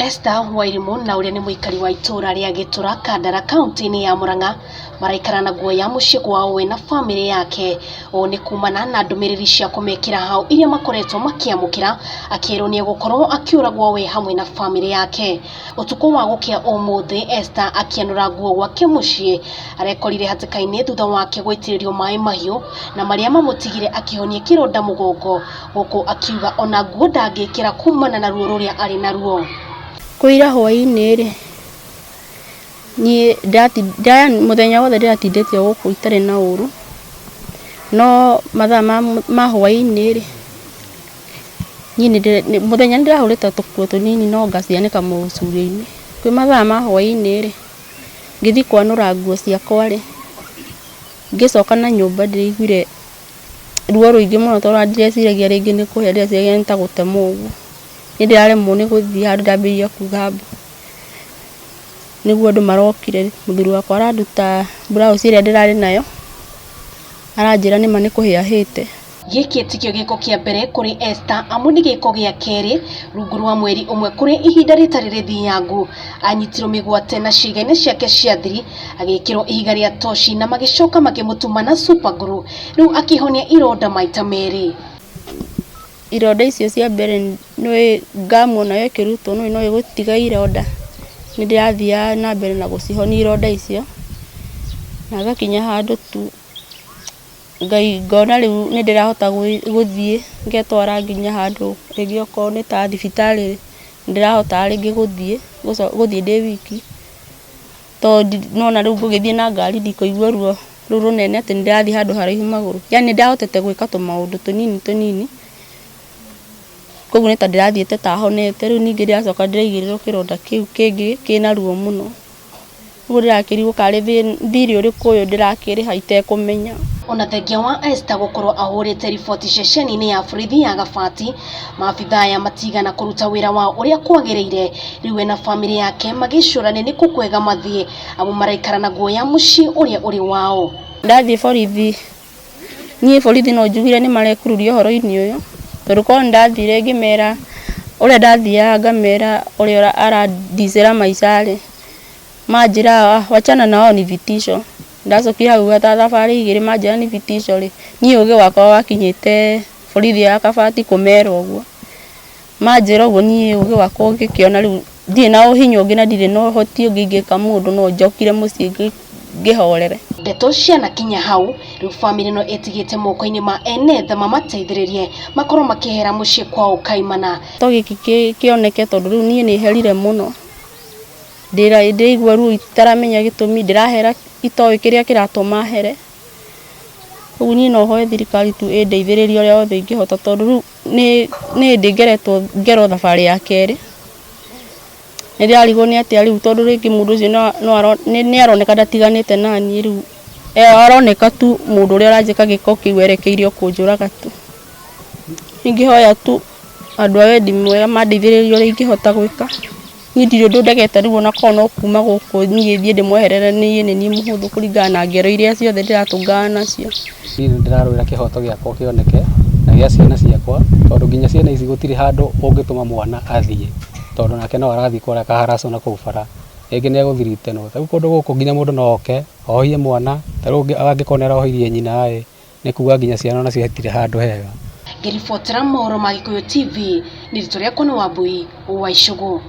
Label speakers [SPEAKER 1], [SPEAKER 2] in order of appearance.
[SPEAKER 1] Esther Wairimu na uria ni muikari wa itura ria Gitura Kandara kaunti-ini ya Murang'a maraikara na guoya mucii gwao we na family yake. O ni kumana na ndumiriri cia kumekira hau iria makoretwo makiamukira akirwo ni gukorwo akiuragwo we hamwe na family yake. Utuku wa gukia umuthi Esther akianura guo gwake mucii arekorire hatikaini thutha wake gwitiririo mai mahiu na maria mamutigire akihonia kironda mugongo guku akiuga ona guo ndangikira kumana na ruo ruria ari naruo.
[SPEAKER 2] Kuira hwaini ri ni muthenya wothe ndiratindite guku itari na uru no mathaa ma hwaini ri ni muthenya ndirahurite tukuo tunini no ngacianika mucuria-ini kwi mathaa ma hwaini ri ngithi kwanura nguo ciakwa ri ngicoka na nyumba ndiriguire ruo ruingi muno tondu ndireciragia ringi ni kuhia ndireciragia ni ta gutemwo uguo ndiraremwo ni guthii handu ndambiria kuga mbu niguo andu marokire muthuri wakwa aranduta blouse iria ndirari nayo aranjira nima ni kuhia hite.
[SPEAKER 1] Giki tikio giko kia mbere kuri Esther amu ni giko gia keri rungu rwa mweri umwe kuri ihinda ritari rithiangu anyitirwo migwate na ciĩga-inĩ ciake cia thiri agikirwo ihiga ria toshi na magicoka makimutuma na super glue riu akihonia ironda maita meri.
[SPEAKER 2] Ironda icio cia mbere no ngamuona yo kirutwo no igutiga ironda ni ndirathia na mbere na gucihonia ironda icio na gakinya handu tu ngai ngona riu ni ndirahota guthie ngetwara nginya handu ringi oko ni ta thibitari ndirahota ringi guthie ndi wiki to nona riu ngugithie na ngari ndikuigua ruo runene ati ndirathie handu haraihu maguru yani ndahotete gwika tumaundu tunini koguo ni ta ndirathiete ta honete riu ningi ndiracoka ndiraigirwo kironda kiu kingi kina ruo muno uguo ndirakirigwo kari thiri uriku uyu ndirakiriha itekumenya.
[SPEAKER 1] Ona thengia wa Esther gukorwo ahurite riboti ceceni-ini ya borithi ya Gabati maabitha ya matigana kuruta wira wao uria kwagiriire riu na family yake magicurania ni kukwega mathie amu maraikara na guoya mucii uria uri wao.
[SPEAKER 2] Ndathie borithi no njugire ni marekururia horo-ini uyu tondu ko ndathire ngimera uria ndathia ngamera uria arandicira maicari manjira wachana nao ni vitisho ndacokire hau ta thabari igiri manjira ni vitisho ri ni uge wakwa wakinyite borithi ya Gabati kumera uguo manjira uguo ni uge wakwa ngikiona riu ndire na uhinyo ungi na ndire no hoti ungi ngika mundu no njokire mucii ngihorere.
[SPEAKER 1] Ndeto ciana kinya hau riu family no etigite moko-ini ma ene tha mamateithiririe makorwo makihera mucii kwao kaimana.
[SPEAKER 2] To giki kioneke tondu riu nie ni herire muno ndirigua ruo itaramenya gitumi ndirahera itoe kiria kiratuma here uguo nie no hoe thirikari tu indeithiririe uria wothe ingihota tondu riu ni ndingeretwo ngero thabari ya keri ndirarigwo ni atia riu tondu ringi mundu ucio ni aroneka ndatiganite nani riu aroneka tu mundu uria aranjika giko kiu erekeirio kunjuraga tu ingihoya tu andu a wendi mwega mandeithiririe uria ingihota gwika ni ndiri undu ndegete riu ona kono kuma guku nie thie ndimweherere ni muhuthu kuringana na ngero iria ciothe ndiratungana nacio.
[SPEAKER 3] Ni ndirarwira kihoto giakwa kioneke na gia ciana ciakwa tondu nginya ciana ici gutiri handu ungituma mwana athie tondu nake no arathie kuria kaharaco na kuu bara ringi ni eguthirite no riu kundu guku nginya mundu no oke ohie mwana riu angikonera ohirie nyina ni kuga nginya ciana nacio hatire handu hega.
[SPEAKER 1] Ngiribotera mohoro ma Gikuyu TV ni Ritũ rĩakwa nĩ Wambui wa Icũgũ.